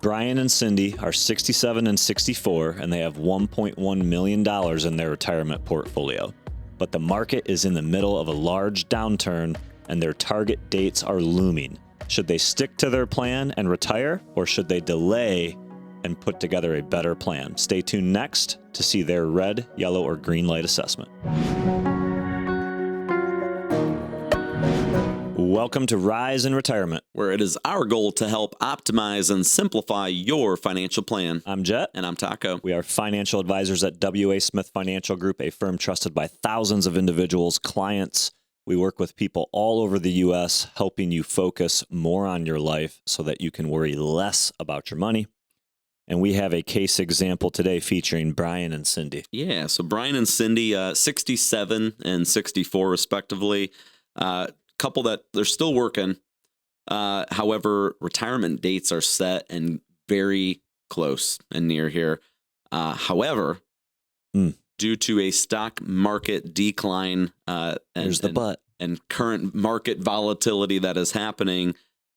Brian and Cindy are 67 and 64, and they have $1.1 million in their retirement portfolio. But the market is in the middle of a large downturn, and their target dates are looming. Should they stick to their plan and retire, or should they delay and put together a better plan? Stay tuned next to see their red, yellow, or green light assessment. Welcome to Rise in Retirement, where it is our goal to help optimize and simplify your financial plan. I'm Jet. And I'm Taco. We are financial advisors at W.A. Smith Financial Group, a firm trusted by thousands of individuals, clients. We work with people all over the U.S., helping you focus more on your life so that you can worry less about your money. And we have a case example today featuring Brian and Cindy. Yeah, so Brian and Cindy, 67 and 64 respectively. Couple that they're still working. However, retirement dates are set and very close and near here. However, due to a stock market decline and current market volatility that is happening,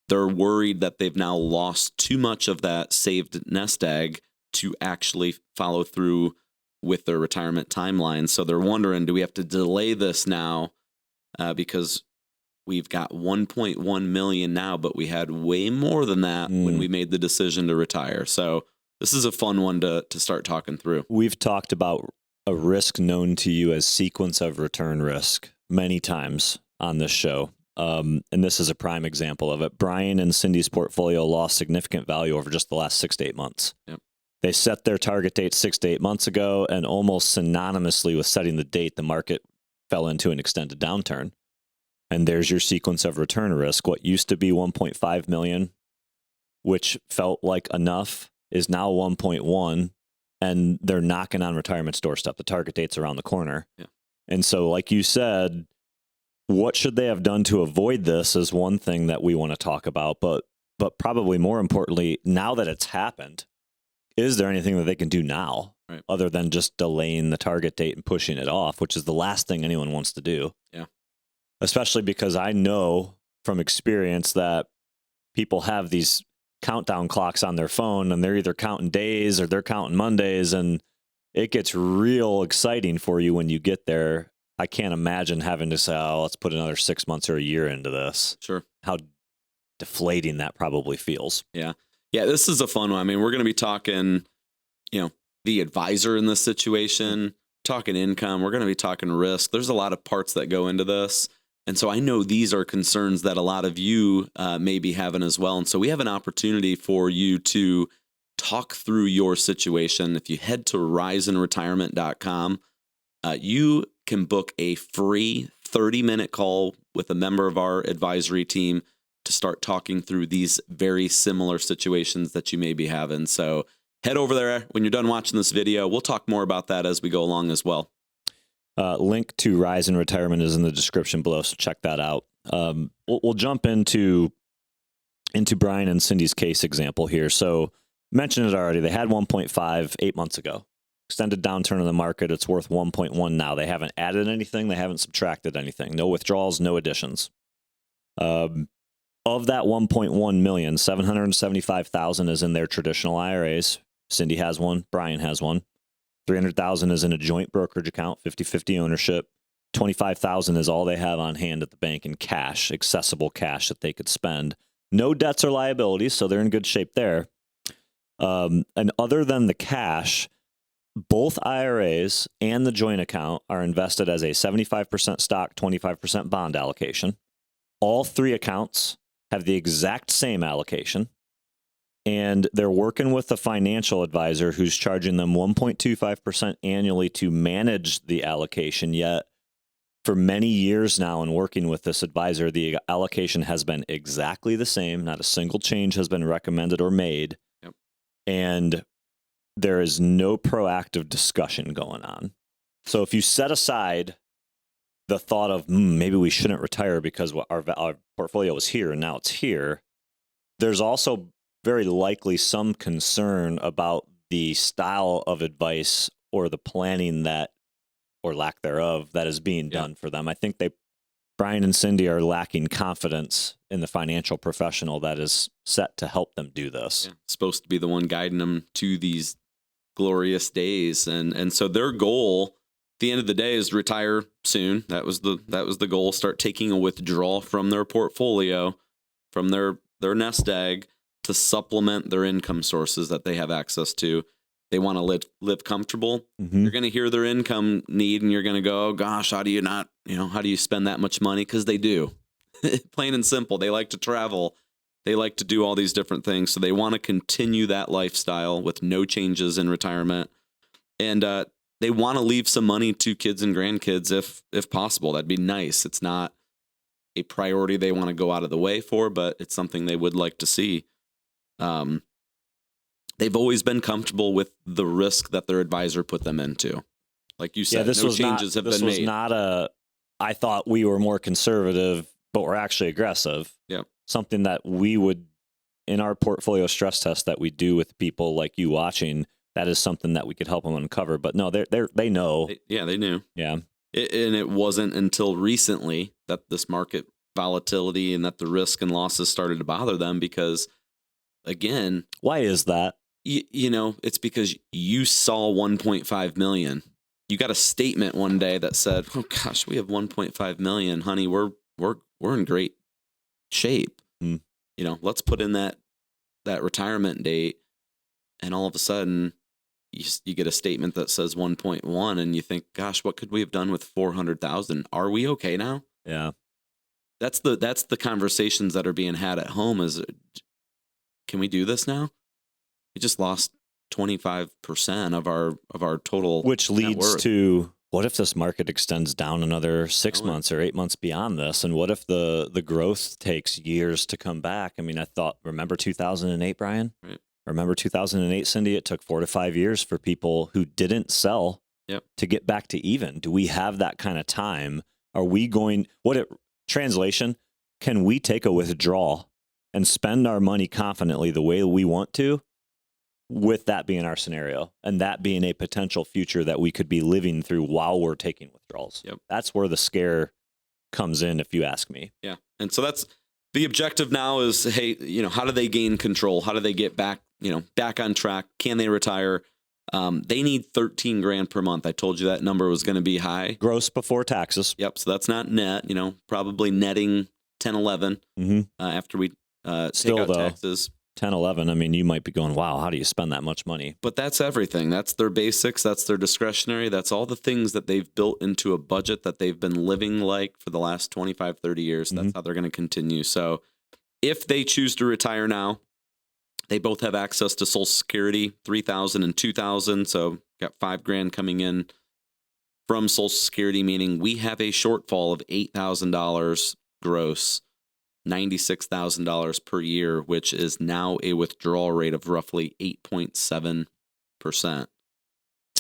they're worried that they've now lost too much of that saved nest egg to actually follow through with their retirement timeline. So they're wondering, do we have to delay this now? Because we've got 1.1 million now, but we had way more than that when we made the decision to retire. So this is a fun one to start talking through. We've talked about a risk known to you as sequence of return risk many times on this show. And this is a prime example of it. Brian and Cindy's portfolio lost significant value over just the last 6 to 8 months. Yep. They set their target date 6 to 8 months ago, and almost synonymously with setting the date, the market fell into an extended downturn. And there's your sequence of return risk. What used to be 1.5 million, which felt like enough, is now 1.1, and they're knocking on retirement's doorstep. The target date's around the corner. Yeah. And so, like you said, what should they have done to avoid this is one thing that we want to talk about. But probably more importantly, now that it's happened, is there anything that they can do now other than just delaying the target date and pushing it off, which is the last thing anyone wants to do? Yeah. Especially because I know from experience that people have these countdown clocks on their phone, and they're either counting days or they're counting Mondays, and it gets real exciting for you when you get there. I can't imagine having to say, oh, let's put another 6 months or a year into this. Sure. How deflating that probably feels. Yeah. Yeah, this is a fun one. I mean, we're going to be talking, the advisor in this situation, talking income. We're going to be talking risk. There's a lot of parts that go into this. And so I know these are concerns that a lot of you may be having as well. And so we have an opportunity for you to talk through your situation. If you head to riseinretirement.com, you can book a free 30-minute call with a member of our advisory team to start talking through these very similar situations that you may be having. So head over there when you're done watching this video. We'll talk more about that as we go along as well. Link to Rise in Retirement is in the description below, so check that out. We'll jump into Brian and Cindy's case example here. So mentioned it already. They had 1.5 8 months ago. Extended downturn in the market. It's worth 1.1 now. They haven't added anything. They haven't subtracted anything. No withdrawals, no additions. Of that 1.1 million, 775,000 is in their traditional IRAs. Cindy has one. Brian has one. 300,000 is in a joint brokerage account, 50-50 ownership. 25,000 is all they have on hand at the bank in cash, accessible cash that they could spend. No debts or liabilities, so they're in good shape there. And other than the cash, both IRAs and the joint account are invested as a 75% stock, 25% bond allocation. All three accounts have the exact same allocation. And they're working with a financial advisor who's charging them 1.25% annually to manage the allocation. Yet, for many years now, in working with this advisor, the allocation has been exactly the same. Not a single change has been recommended or made. Yep. And there is no proactive discussion going on. So if you set aside the thought of maybe we shouldn't retire because our portfolio was here and now it's here, there's also very likely some concern about the style of advice or the planning that, or lack thereof, that is being done for them. I think Brian and Cindy are lacking confidence in the financial professional that is set to help them do this. Yeah, supposed to be the one guiding them to these glorious days. And so their goal at the end of the day is to retire soon. That was the goal. Start taking a withdrawal from their portfolio, from their nest egg, to supplement their income sources that they have access to. They want to live comfortable. Mm-hmm. You're going to hear their income need, and you're going to go, oh, gosh, how do you spend that much money? Because they do. Plain and simple. They like to travel. They like to do all these different things. So they want to continue that lifestyle with no changes in retirement. And they want to leave some money to kids and grandkids if possible. That'd be nice. It's not a priority they want to go out of the way for, but it's something they would like to see. They've always been comfortable with the risk that their advisor put them into. Like you said, no changes have been made. This was not I thought we were more conservative, but we're actually aggressive. Yeah. Something that we would, in our portfolio stress test that we do with people like you watching, that is something that we could help them uncover. But no, they know. They knew. Yeah. And it wasn't until recently that this market volatility and that the risk and losses started to bother them because, again. Why is that? It's because you saw 1.5 million. You got a statement one day that said, "Oh gosh, we have 1.5 million, honey. We're in great shape. Let's put in that retirement date." And all of a sudden, you get a statement that says 1.1, and you think, "Gosh, what could we have done with 400,000? Are we okay now?" Yeah, that's the conversations that are being had at home. Is, can we do this now? We just lost 25% of our total, which leads to, what if this market extends down another 6 months or 8 months beyond this? And what if the growth takes years to come back? I mean, remember 2008, Brian? Right. Remember 2008, Cindy? It took 4 to 5 years for people who didn't sell to get back to even. Do we have that kind of time? Are we translation, can we take a withdrawal and spend our money confidently the way we want to, with that being our scenario and that being a potential future that we could be living through while we're taking withdrawals? Yep. That's where the scare comes in, if you ask me. Yeah. And so that's the objective now is, hey, how do they gain control? How do they get back on track? Can they retire? They need 13 grand per month. I told you that number was going to be high. Gross before taxes. Yep. So that's not net, probably netting 10, 11 after we take out taxes. 10, 11. I mean, you might be going, wow, how do you spend that much money? But that's everything. That's their basics. That's their discretionary. That's all the things that they've built into a budget that they've been living like for the last 25, 30 years. That's how they're going to continue. So if they choose to retire now, they both have access to Social Security, $3,000 and $2,000. So got $5 grand coming in from Social Security, meaning we have a shortfall of $8,000 gross. $96,000 per year, which is now a withdrawal rate of roughly 8.7%.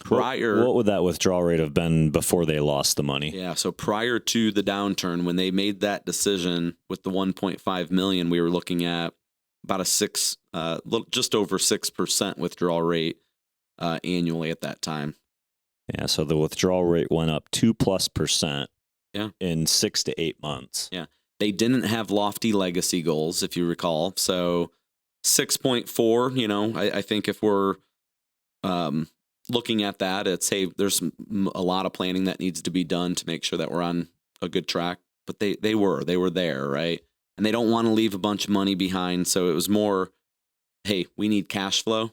What would that withdrawal rate have been before they lost the money? Yeah, so prior to the downturn, when they made that decision with the 1.5 million, we were looking at about just over 6% withdrawal rate annually at that time. Yeah, so the withdrawal rate went up 2+% Yeah. in 6 to 8 months. Yeah. They didn't have lofty legacy goals, if you recall. So 6.4, I think if we're looking at that, it's, hey, there's a lot of planning that needs to be done to make sure that we're on a good track. But they were there, right? And they don't want to leave a bunch of money behind. So it was more, hey, we need cash flow.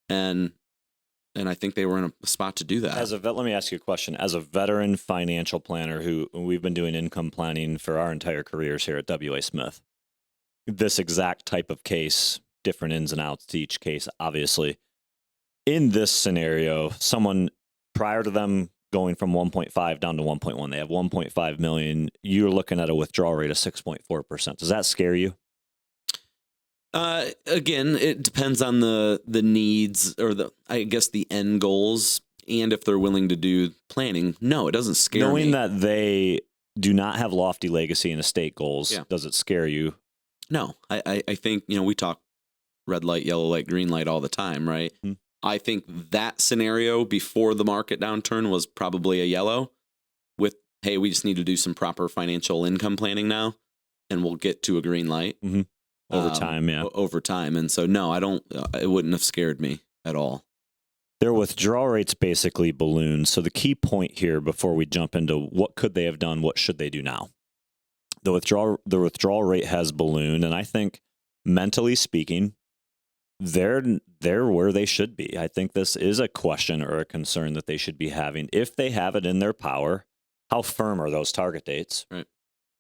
And I think they were in a spot to do that. Let me ask you a question. As a veteran financial planner who we've been doing income planning for our entire careers here at W.A. Smith, this exact type of case, different ins and outs to each case, obviously. In this scenario, someone prior to them going from 1.5 down to 1.1, they have 1.5 million. You're looking at a withdrawal rate of 6.4%. Does that scare you? Again, it depends on the needs or the end goals, and if they're willing to do planning. No, it doesn't scare me. Knowing that they do not have lofty legacy and estate goals, does it scare you? No, I think, we talk red light, yellow light, green light all the time, right? Mm-hmm. I think that scenario before the market downturn was probably a yellow with hey, we just need to do some proper financial income planning now, and we'll get to a green light over time. Yeah, over time. And so, no, I don't. It wouldn't have scared me at all. Their withdrawal rates basically ballooned. So the key point here, before we jump into what could they have done, what should they do now, the withdrawal rate has ballooned, and I think, mentally speaking, they're where they should be. I think this is a question or a concern that they should be having. If they have it in their power, how firm are those target dates? Right.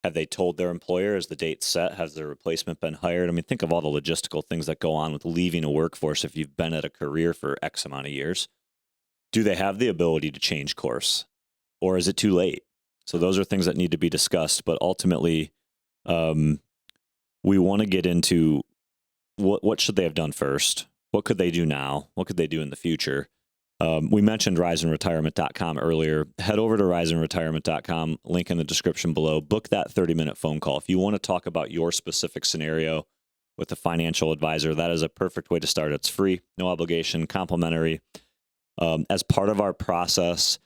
Have they told their employer, is the date set? Has their replacement been hired? I mean, think of all the logistical things that go on with leaving a workforce if you've been at a career for X amount of years. Do they have the ability to change course, or is it too late? So those are things that need to be discussed. But ultimately, we want to get into what should they have done first? What could they do now? What could they do in the future? We mentioned risingretirement.com earlier. Head over to risingretirement.com, link in the description below. Book that 30-minute phone call. If you want to talk about your specific scenario with a financial advisor, that is a perfect way to start. It's free, no obligation, complimentary. As part of our process,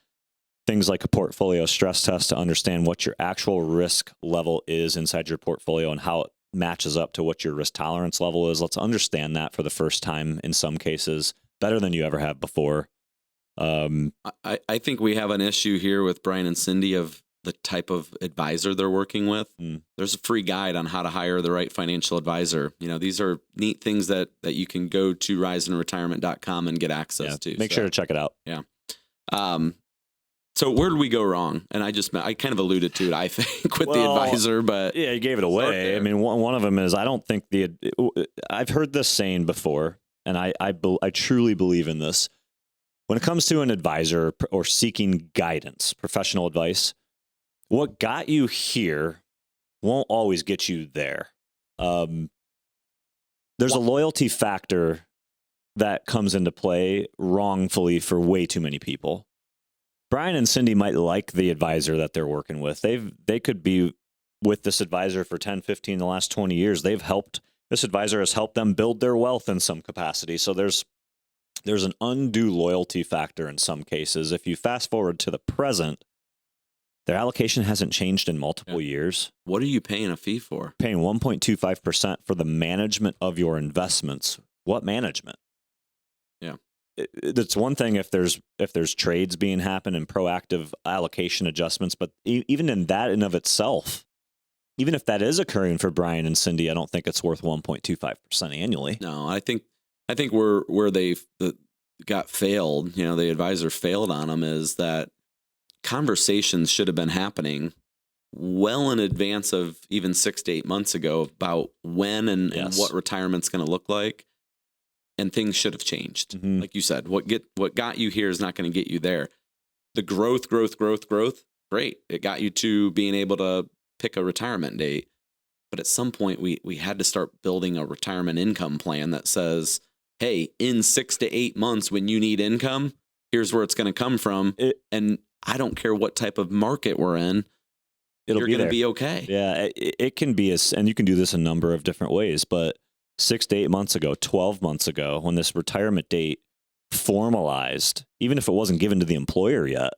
things like a portfolio stress test to understand what your actual risk level is inside your portfolio and how it matches up to what your risk tolerance level is. Let's understand that for the first time in some cases, better than you ever have before. I think we have an issue here with Brian and Cindy of the type of advisor they're working with. There's a free guide on how to hire the right financial advisor. These are neat things that you can go to risingretirement.com and get access to. Make sure to check it out. Yeah. So where did we go wrong? And I kind of alluded to it, I think, with the advisor, but yeah, you gave it away. I mean, one of them is, I don't think I've heard this saying before, and I truly believe in this. When it comes to an advisor or seeking guidance, professional advice, what got you here won't always get you there. There's a loyalty factor that comes into play wrongfully for way too many people. Brian and Cindy might like the advisor that they're working with. They could be with this advisor for 10, 15, the last 20 years. This advisor has helped them build their wealth in some capacity. So there's an undue loyalty factor in some cases. If you fast forward to the present, their allocation hasn't changed in multiple years. What are you paying a fee for? Paying 1.25% for the management of your investments. What management? Yeah. It's one thing if there's trades being happen and proactive allocation adjustments, but even in that in of itself, even if that is occurring for Brian and Cindy, I don't think it's worth 1.25% annually. No, I think where they got failed, the advisor failed on them, is that conversations should have been happening well in advance of even 6 to 8 months ago about when and what retirement's going to look like. And things should have changed. Mm-hmm. Like you said, what got you here is not going to get you there. The growth, great. It got you to being able to pick a retirement date. But at some point, we had to start building a retirement income plan that says, hey, in 6 to 8 months, when you need income, here's where it's going to come from. And I don't care what type of market we're in, you're going to be okay. Yeah, it can be, and you can do this a number of different ways, but 6 to 8 months ago, 12 months ago, when this retirement date formalized, even if it wasn't given to the employer yet,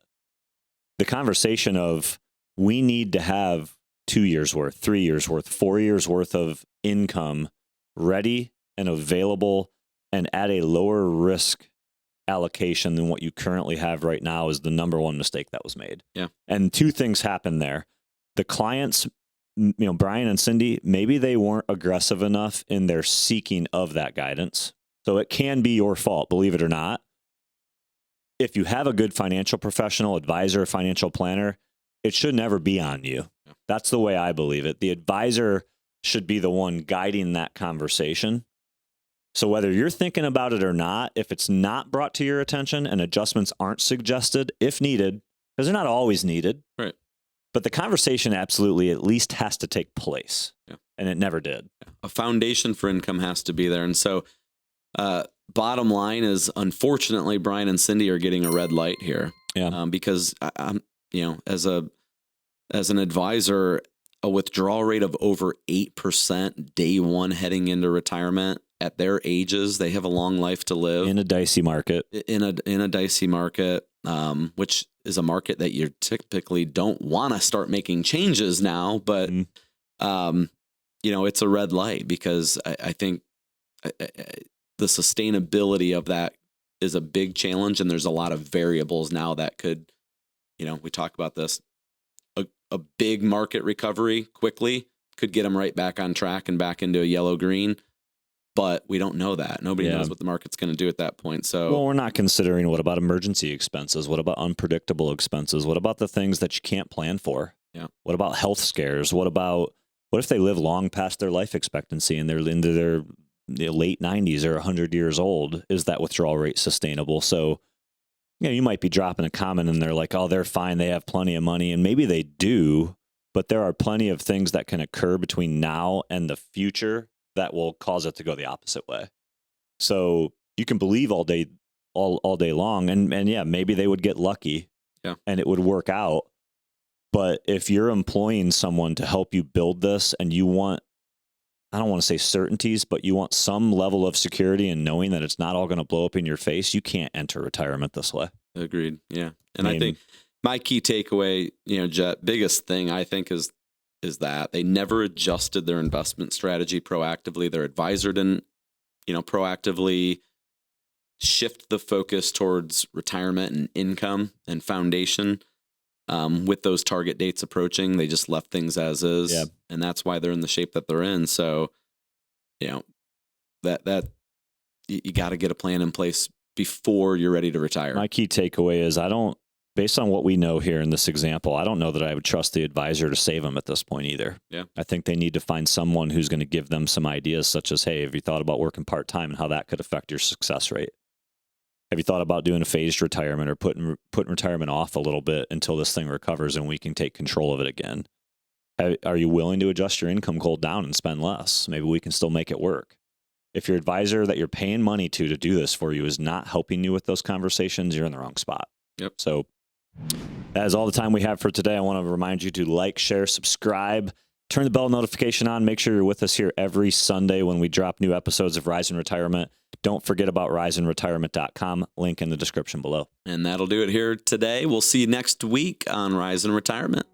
the conversation of we need to have 2 years worth, 3 years worth, 4 years worth of income ready and available and at a lower risk allocation than what you currently have right now is the number one mistake that was made. Yeah. And two things happened there. The clients, Brian and Cindy, maybe they weren't aggressive enough in their seeking of that guidance. So it can be your fault, believe it or not. If you have a good financial professional, advisor, financial planner, it should never be on you. Yeah. That's the way I believe it. The advisor should be the one guiding that conversation. So whether you're thinking about it or not, if it's not brought to your attention and adjustments aren't suggested, if needed, because they're not always needed, right? But the conversation absolutely at least has to take place. Yeah. And it never did. A foundation for income has to be there. And so bottom line is, unfortunately, Brian and Cindy are getting a red light here. Yeah. Because I'm, as an advisor, a withdrawal rate of over 8% day one heading into retirement. At their ages, they have a long life to live in a dicey market. In a dicey market, which is a market that you typically don't want to start making changes now. But it's a red light, because I think the sustainability of that is a big challenge, and there's a lot of variables now that could, we talk about this. A big market recovery quickly could get them right back on track and back into a yellow-green. But we don't know that. Nobody knows what the market's going to do at that point. So, well, we're not considering what about emergency expenses? What about unpredictable expenses? What about the things that you can't plan for? Yeah. What about health scares? What if they live long past their life expectancy and they're into their late 90s or 100 years old? Is that withdrawal rate sustainable? So, you might be dropping a comment and they're like, oh, they're fine. They have plenty of money. And maybe they do, but there are plenty of things that can occur between now and the future that will cause it to go the opposite way. So you can believe all day long, and yeah, maybe they would get lucky, and it would work out. But if you're employing someone to help you build this, and you want, I don't want to say certainties, but you want some level of security and knowing that it's not all going to blow up in your face, you can't enter retirement this way. Agreed. Yeah. And I think my key takeaway, Jet, biggest thing I think is that they never adjusted their investment strategy proactively. Their advisor didn't, proactively shift the focus towards retirement and income and foundation. With those target dates approaching, they just left things as is. Yeah. And that's why they're in the shape that they're in. So, that you got to get a plan in place before you're ready to retire. My key takeaway is based on what we know here in this example, I don't know that I would trust the advisor to save them at this point either. Yeah. I think they need to find someone who's going to give them some ideas, such as, hey, have you thought about working part-time and how that could affect your success rate? Have you thought about doing a phased retirement or putting retirement off a little bit until this thing recovers and we can take control of it again? Are you willing to adjust your income goal down and spend less? Maybe we can still make it work. If your advisor that you're paying money to do this for you is not helping you with those conversations, you're in the wrong spot. Yep. So that is all the time we have for today. I want to remind you to like, share, subscribe, turn the bell notification on. Make sure you're with us here every Sunday when we drop new episodes of Rise in Retirement. Don't forget about riseinretirement.com. Link in the description below. And that'll do it here today. We'll see you next week on Rise in Retirement.